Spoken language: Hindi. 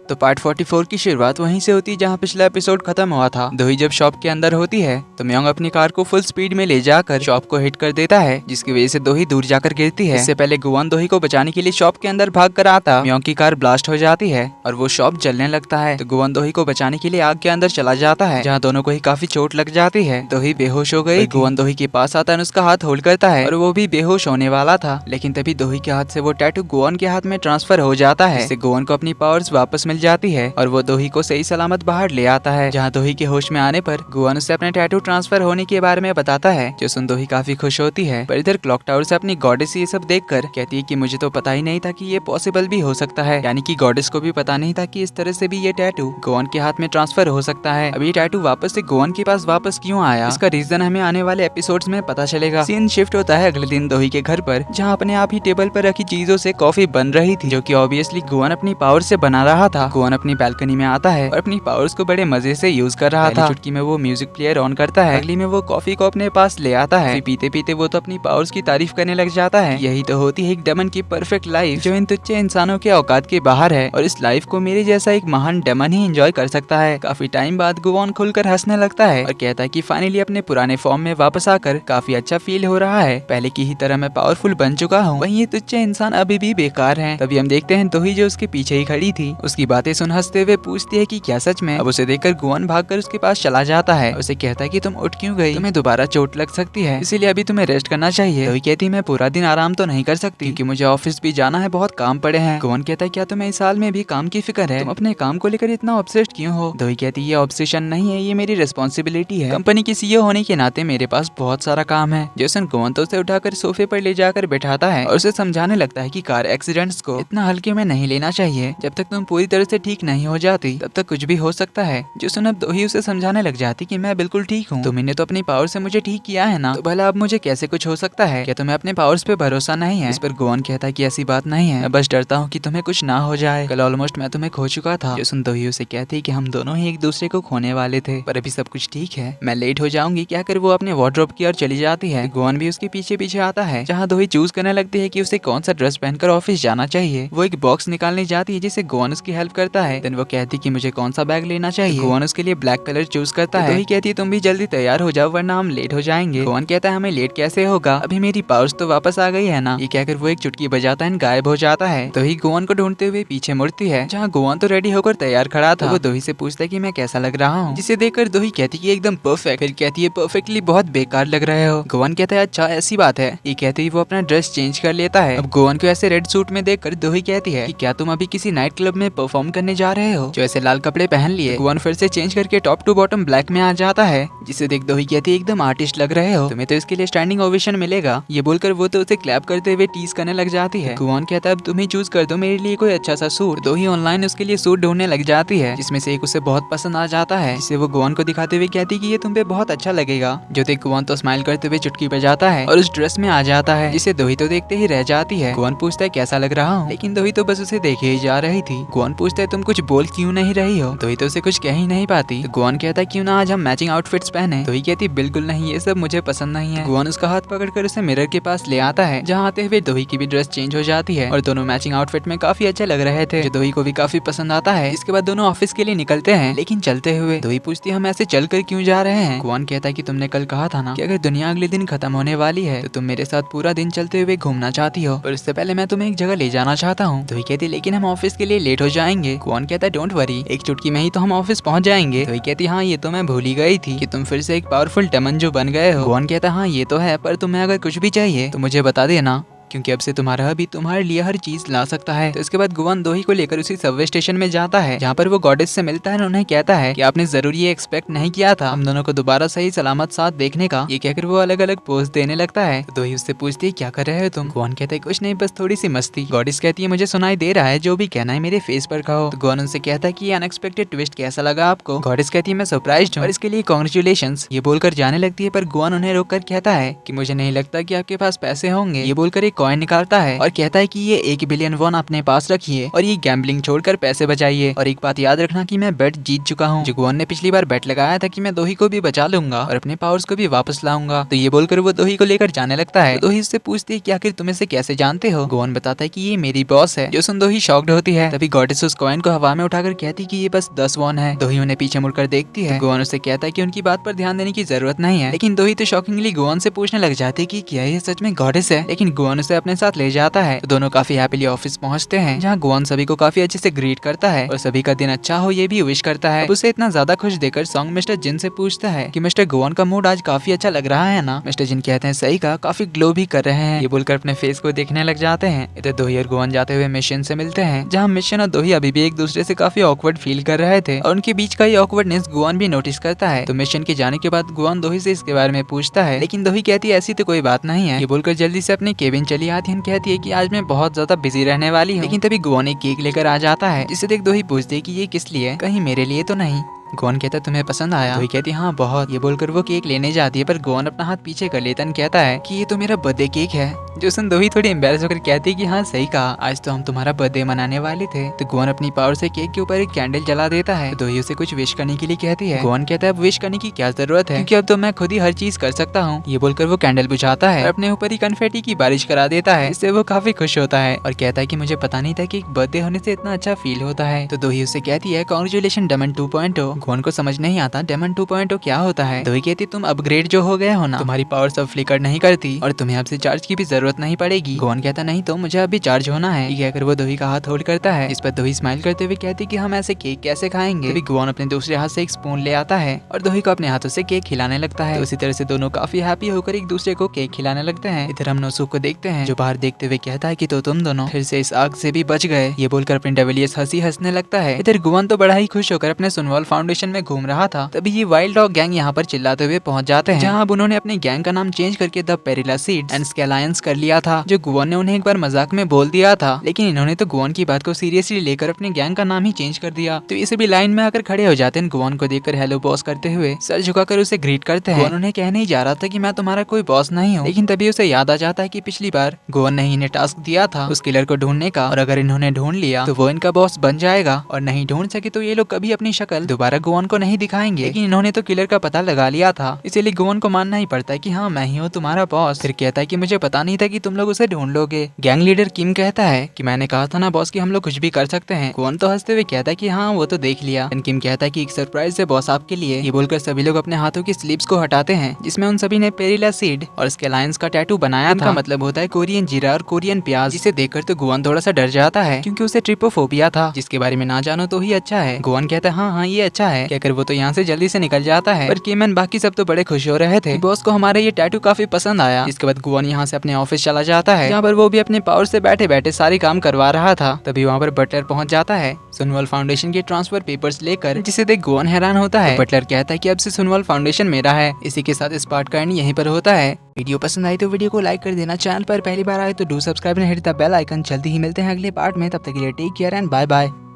तो पार्ट 44 की शुरुआत वहीं से होती है जहां पिछला एपिसोड खत्म हुआ था। दोही जब शॉप के अंदर होती है तो म्योंग अपनी कार को फुल स्पीड में ले जाकर शॉप को हिट कर देता है, जिसकी वजह से दोही दूर जाकर गिरती है। इससे पहले गुआन दोही को बचाने के लिए शॉप के अंदर भाग कर आता, म्योंग की कार ब्लास्ट हो जाती है और वो शॉप जलने लगता है। तो गुआन दोही को बचाने के लिए आग के अंदर चला जाता है, जहाँ दोनों को ही काफी चोट लग जाती है। दोही बेहोश हो गई। गुआन दोही के पास आता है, उसका हाथ होल्ड करता है और वो भी बेहोश होने वाला था, लेकिन तभी दोही के हाथ से वो टैटू गुआन के हाथ में ट्रांसफर हो जाता है। इससे गुआन को अपनी पावर्स वापस मिल जाती है और वो दोही को सही सलामत बाहर ले आता है। जहाँ दोही के होश में आने पर गुआन उसे अपने टैटू ट्रांसफर होने के बारे में बताता है, जो सुन दोही काफी खुश होती है। पर इधर क्लॉक टावर से अपनी गॉडेस ये सब देखकर कहती है कि मुझे तो पता ही नहीं था कि ये पॉसिबल भी हो सकता है। यानी कि गॉडेस को भी पता नहीं था कि इस तरह से भी ये टैटू गुआन के हाथ में ट्रांसफर हो सकता है। अब ये टैटू वापस से गुआन के पास वापस क्यों आया, इसका रीजन हमें आने वाले एपिसोड्स में पता चलेगा। सीन शिफ्ट होता है अगले दिन दोही के घर पर, जहाँ अपने आप ही टेबल पर रखी चीजों से कॉफी बन रही थी, जो कि ऑब्वियसली गुआन अपनी पावर से बना रहा था। गुआन अपनी बैल्कनी में आता है और अपनी पावर्स को बड़े मजे से यूज कर रहा था। चुटकी में वो म्यूजिक प्लेयर ऑन करता है, अगली में वो कॉफी को अपने पास ले आता है। पीते पीते वो तो अपनी पावर्स की तारीफ करने लग जाता है। यही तो होती है एक डेमन की परफेक्ट लाइफ, जो इन तुच्छ इंसानों के औकात के बाहर है, और इस लाइफ को मेरे जैसा एक महान डेमन ही एंजॉय कर सकता है। काफी टाइम बाद गुआन खुलकर हंसने लगता है और कहता है कि फाइनली अपने पुराने फॉर्म में वापस आकर काफी अच्छा फील हो रहा है। पहले की ही तरह मैं पावरफुल बन चुका हूँ, वहीं ये तुच्छ इंसान अभी भी बेकार हैं। तभी हम देखते हैं दोही जो उसके पीछे ही खड़ी थी, उसकी बातें सुन हंसते हुए पूछती है कि क्या सच में। अब उसे देखकर गुआन भागकर उसके पास चला जाता है, उसे कहता है कि तुम उठ क्यों गई, तुम्हें दोबारा चोट लग सकती है, इसीलिए अभी तुम्हें रेस्ट करना चाहिए। दोही कहती है मैं पूरा दिन आराम तो नहीं कर सकती, क्योंकि मुझे ऑफिस भी जाना है, बहुत काम पड़े हैं। गुआन कहता है क्या तुम्हें इस साल में भी काम की फिक्र है, तुम अपने काम को लेकर इतना ऑब्सेस्ड क्यों हो। दोही कहती है ये ऑब्सेशन नहीं है, ये मेरी रिस्पॉन्सिबिलिटी है। कंपनी की सीईओ होने के नाते मेरे पास बहुत सारा काम है। जैसन गुआन तो उसे उठाकर सोफे पर ले जाकर बैठाता है और उसे समझाने लगता है कि कार एक्सीडेंट्स को इतना हल्के में नहीं लेना चाहिए। जब तक तुम पूरी तरह से ठीक नहीं हो जाती तब तक कुछ भी हो सकता है। जो सुन अब दोही उसे समझाने लग जाती कि मैं बिल्कुल ठीक हूँ, तुमने तो अपनी पावर से मुझे ठीक किया है ना, तो भला अब मुझे कैसे कुछ हो सकता है, क्या तुम्हें अपने पावर्स पे भरोसा नहीं है। इस पर गुआन कहता है कि ऐसी बात नहीं है, मैं बस डरता हूँ कि तुम्हें कुछ ना हो जाए, कल ऑलमोस्ट मैं तुम्हें खो चुका था। जो सुन दोही उसे कहती है कि हम दोनों ही एक दूसरे को खोने वाले थे, पर अभी सब कुछ ठीक है, मैं लेट हो जाऊंगी। क्या कर वो अपने वार्डरोब की ओर चली जाती है। गुआन भी उसके पीछे पीछे आता है, जहाँ दोही चूज करने लगती है कि उसे कौन सा ड्रेस पहनकर ऑफिस जाना चाहिए। वो एक बॉक्स निकालने जाती है, जिसे गुआन उसकी हेल्प करता है। देन वो कहती है कि मुझे कौन सा बैग लेना चाहिए। गुआन उसके लिए ब्लैक कलर चूज करता है। दोही कहती है तुम भी जल्दी तैयार हो जाओ वरना हम लेट हो जाएंगे। गुआन कहता है हमें लेट कैसे होगा, अभी मेरी पावर्स तो वापस आ गई है ना। ये कहकर वो एक चुटकी बजाता है, गायब हो जाता है। दोही गुआन को ढूंढते हुए पीछे मुड़ती है, जहाँ गुआन तो रेडी होकर तैयार खड़ा था। वो दोही से पूछता है कि मैं कैसा लग रहा हूँ, जिसे देखकर दोही कहती है एकदम परफेक्ट। फिर कहती है परफेक्टली बहुत बेकार लग रहे हो। गुआन कहता है अच्छा ऐसी बात है। ये कहते ही वो अपना ड्रेस चेंज कर लेता है। अब गुआन को ऐसे रेड सूट में देखकर दोही कहती है कि क्या तुम अभी किसी नाइट क्लब में परफॉर्म करने जा रहे हो, जो ऐसे लाल कपड़े पहन लिए। गुआन फिर से चेंज करके टॉप टू बॉटम ब्लैक में आ जाता है, जिसे देख दोही कहती है एकदम आर्टिस्ट लग रहे हो, तुम्हें तो इसके लिए स्टैंडिंग ओवेशन मिलेगा। ये बोलकर वो तो उसे क्लैप करते हुए टीज करने लग जाती है। गुआन कहता है अब तुम ही चूज कर दो मेरे लिए कोई अच्छा सा सूट। दोही ऑनलाइन उसके लिए सूट ढूंढने लग जाती है, जिसमें से एक उसे बहुत पसंद आ जाता है, जिसे वो गुआन को दिखाते हुए कहती है कि ये तुम पे बहुत अच्छा लगेगा। जो देख गुआन तो स्माइल करते हुए चुटकी बजाता है और उस ड्रेस में आ जाता है, जिसे दोही तो देखते ही रह जाती है। गुआन पूछता है कैसा लग रहा हूँ, लेकिन दोही तो बस उसे देखे ही जा रही थी। गुआन पूछता है तुम कुछ बोल क्यों नहीं रही हो। दोही तो उसे कुछ कह ही नहीं पाती। तो गुआन कहता है क्यों ना आज हम मैचिंग आउटफिट्स पहने। दोही कहती बिल्कुल नहीं, ये सब मुझे पसंद नहीं है। गुआन उसका हाथ पकड़कर उसे मिरर के पास ले आता है, जहाँ आते हुए दोही की भी ड्रेस चेंज हो जाती है और दोनों मैचिंग आउटफिट में काफी अच्छे लग रहे थे, जो दोही को भी काफी पसंद आता है। इसके बाद दोनों ऑफिस के लिए निकलते हैं, लेकिन चलते हुए दोही पूछती है हम ऐसे चलकर क्यों जा रहे हैं। गुआन कहता है कि तुमने कल कहा था ना कि अगर दुनिया अगले दिन खत्म होने वाली है तो तुम मेरे साथ पूरा दिन चलते हुए घूमना चाहती हो, पर उससे पहले मैं तुम्हें एक जगह ले जाना चाहता हूँ। दोही कहती लेकिन हम ऑफिस के लिए लेट हो जाएंगे। गुआन कहता है डोंट वरी, एक चुटकी में ही तो हम ऑफिस पहुंच जाएंगे। दोही कहती हाँ ये तो मैं भूल ही गई थी कि तुम फिर से एक पावरफुल डेमन जो बन गए हो। गुआन कहता हाँ ये तो है, पर तुम्हें अगर कुछ भी चाहिए तो मुझे बता देना, क्योंकि अब से तुम्हारा भी तुम्हारे लिए हर चीज ला सकता है। तो इसके बाद गुआन दोही को लेकर उसी सबवे स्टेशन में जाता है, जहाँ पर वो गॉडेस से मिलता है और उन्हें कहता है कि आपने जरूर ये एक्सपेक्ट नहीं किया था हम दोनों को दोबारा सही सलामत साथ देखने का। ये कहकर वो अलग अलग पोज देने लगता है। तो दोही उससे पूछती है क्या कर रहे हो तुम। गुआन कहता है कुछ नहीं, बस थोड़ी सी मस्ती। गॉडेस कहती है मुझे सुनाई दे रहा है, जो भी कहना है मेरे फेस पर कहो। तो गुआन उनसे कहता है कि ये अनएक्सपेक्टेड ट्विस्ट कैसा लगा आपको। गॉडेस कहती है मैं सरप्राइज्ड हूं और इसके लिए कांग्रेचुलेशंस। ये बोलकर जाने लगती है, पर गुआन उन्हें रोककर कहता है कि मुझे नहीं लगता कि आपके पास पैसे होंगे। ये बोलकर एक कॉइन निकालता है और कहता है कि ये 1 बिलियन वॉन अपने पास रखिए और ये गैम्बलिंग छोड़कर पैसे बचाइए और एक बात याद रखना कि मैं बेट जीत चुका हूँ। गुआन ने पिछली बार बेट लगाया था कि मैं दोही को भी बचा लूंगा और अपने पावर्स को भी वापस लाऊंगा। तो ये बोलकर वो दोही को लेकर जाने लगता है। दोही उससे पूछती है कि आखिर तुम इसे कैसे जानते हो। गुआन बताता है कि ये मेरी बॉस है। जो सुन दोही शॉक्ड होती है। तभी गॉडेस उस कॉइन को हवा में उठाकर कहती कि ये बस 10 वॉन है। दोही उन्हें पीछे मुड़कर देखती है। गुआन उससे कहता है कि उनकी बात पर ध्यान देने की जरूरत नहीं है। लेकिन दोही तो शॉकिंगली गुआन से पूछने लग जाती है कि क्या ये सच में गॉडेस है। लेकिन गुआन उसे अपने साथ ले जाता है। तो दोनों काफी हैप्पीली ऑफिस पहुंचते हैं, जहाँ गुआन सभी को काफी अच्छे से ग्रीट करता है और सभी का दिन अच्छा हो ये भी विश करता है। उसे इतना ज्यादा खुश देकर सॉन्ग मिस्टर जिन से पूछता है कि मिस्टर गुआन का मूड आज काफी अच्छा लग रहा है ना। मिस्टर जिन कहते हैं सही का, काफी ग्लो भी कर रहे हैं। ये बोलकर अपने फेस को देखने लग जाते हैं। इधर दोही और गुआन जाते हुए मिशन से मिलते हैं, जहाँ मिशन और दोही अभी भी एक दूसरे से काफी ऑकवर्ड फील कर रहे थे और उनके बीच का ये ऑकवर्डनेस गुआन भी नोटिस करता है। तो मिशन के जाने के बाद गुआन दोही से इसके बारे में पूछता है, लेकिन दोही कहती है ऐसी तो कोई बात नहीं है। ये बोलकर जल्दी से अपने केबिन चली आती है। कहती है कि आज मैं बहुत ज्यादा बिजी रहने वाली हूँ। लेकिन तभी गुआन एक केक लेकर आ जाता है, जिसे देख दोही पूछती है कि ये किस लिए, कहीं मेरे लिए तो नहीं। गुआन कहता है तुम्हें पसंद आया। दोही कहती है हाँ बहुत। ये बोलकर वो केक लेने जाती है, पर गुआन अपना हाथ पीछे कर लेता है। कहता है कि ये तो मेरा बर्थडे केक है। जो सुन दोही थोड़ी एम्बेरस होकर कहती है कि हाँ सही कहा, आज तो हम तुम्हारा बर्थडे मनाने वाले थे। तो गुआन अपनी पावर से केक के ऊपर एक कैंडल जला देता है। तो दोही उसे कुछ विश करने के लिए कहती है। गुआन कहता है अब विश करने की क्या जरूरत है, क्योंकि अब तो मैं खुद ही हर चीज कर सकता हूँ। ये बोलकर वो कैंडल बुझाता है और अपने ऊपर ही कन्फेटी की बारिश करा देता है। इससे वो काफी खुश होता है और कहता है कि मुझे पता नहीं था कि एक बर्थडे होने से इतना अच्छा फील होता है। तो दोही उससे कहती है कांग्रेचुलेशन डेमन 2.0। गुआन को समझ नहीं आता डेमन 2.0 क्या होता है। दोही कहती तुम अपग्रेड जो हो गए हो ना, तुम्हारी पावर सब फ्लिकर नहीं करती और तुम्हें अब से चार्ज की भी जरूरत नहीं पड़ेगी। गुआन कहता नहीं तो मुझे अभी चार्ज होना है। ये कहकर वो दोही का हाथ होल्ड करता है। इस पर दोही स्माइल करते हुए कहती कि हम ऐसे केक कैसे खाएंगे। तभी गुआन अपने दूसरे हाथ से एक स्पून ले आता है और दोही को अपने हाथों से केक खिलाने लगता है। तो इसी तरह से दोनों काफी हैप्पी होकर एक दूसरे को केक खिलाने लगते हैं। इधर हम नोसुक को देखते हैं, जो बाहर देखते हुए कहता है कि तो तुम दोनों फिर से इस आग से भी बच गए। ये बोलकर अपनी डेविलियस हंसी हंसने लगता है। इधर गुआन तो बड़ा ही खुश होकर अपने सुनवाल फाउंडेशन में घूम रहा था। तभी ये वाइल्ड डॉग गैंग यहाँ पर चिल्लाते हुए पहुंच जाते हैं, जहाँ अब उन्होंने अपने गैंग का नाम चेंज करके द पेरिला सीड्स एंड स्केलायंस कर लिया था, जो गुआन ने उन्हें एक बार मजाक में बोल दिया था। लेकिन इन्होंने तो गुआन की बात को सीरियसली लेकर अपने गैंग का नाम ही चेंज कर दिया। तो इसे भी लाइन में आकर खड़े हो जाते हैं। गुआन को देखकर हेलो बॉस करते हुए सर झुकाकर उसे ग्रीट करते हैं। गुआन उन्हें कहने ही जा रहा था कि मैं तुम्हारा कोई बॉस नहीं हूँ, लेकिन तभी उसे याद आ जाता है कि पिछली बार गुआन ने इन्हें टास्क दिया था उस किलर को ढूंढने का, और अगर इन्होंने ढूंढ लिया तो वो इनका बॉस बन जाएगा, और नहीं ढूंढ सके तो ये लोग कभी अपनी शक्ल दोबारा गुआन को नहीं दिखाएंगे। लेकिन इन्होंने तो किलर का पता लगा लिया था, इसीलिए गुआन को मानना ही पड़ता है कि हाँ मैं ही हूँ तुम्हारा बॉस। फिर कहता है कि मुझे पता नहीं था कि तुम लोग उसे ढूंढ लोगे। गैंग लीडर किम कहता है कि मैंने कहा था ना बॉस कि हम लोग कुछ भी कर सकते हैं। गुआन तो हंसते हुए कहता है कि हाँ वो तो देख लिया। किम कहता है कि एक सरप्राइज है बॉस आपके लिए। ये बोलकर सभी लोग अपने हाथों की स्लीव्स को हटाते हैं, जिसमें उन सभी ने पेरिला सीड और स्केलायंस का टैटू बनाया था। मतलब होता है कोरियन जीरा और कोरियन प्याज, जिसे देखकर तो गुआन थोड़ा सा डर जाता है, क्योंकि उसे ट्रिपोफोबिया था, जिसके बारे में ना जानो तो ही अच्छा है। गुआन कहता है हाँ ये अच्छा है, कहकर वो तो यहाँ से जल्दी से निकल जाता है। पर किम एंड बाकी सब तो बड़े खुश हो रहे थे, बॉस को हमारा ये टैटू काफी पसंद आया। इसके बाद गुआन यहाँ से अपने ऑफिस चला जाता है, जहाँ पर वो भी अपने पावर से बैठे बैठे सारे काम करवा रहा था। तभी वहाँ पर बटलर पहुंच जाता है सुनवाल फाउंडेशन के ट्रांसफर पेपर्स लेकर, जिसे देख गुआन हैरान होता है। तो बटलर कहता है कि अब से सुनवाल फाउंडेशन मेरा है। इसी के साथ इस पार्ट का एंड यहीं पर होता है। वीडियो पसंद आई तो वीडियो को लाइक कर देना, चैनल पर पहली बार आए तो do subscribe and hit the bell icon. जल्दी ही मिलते हैं अगले पार्ट में, तब तक के लिए take care and bye bye.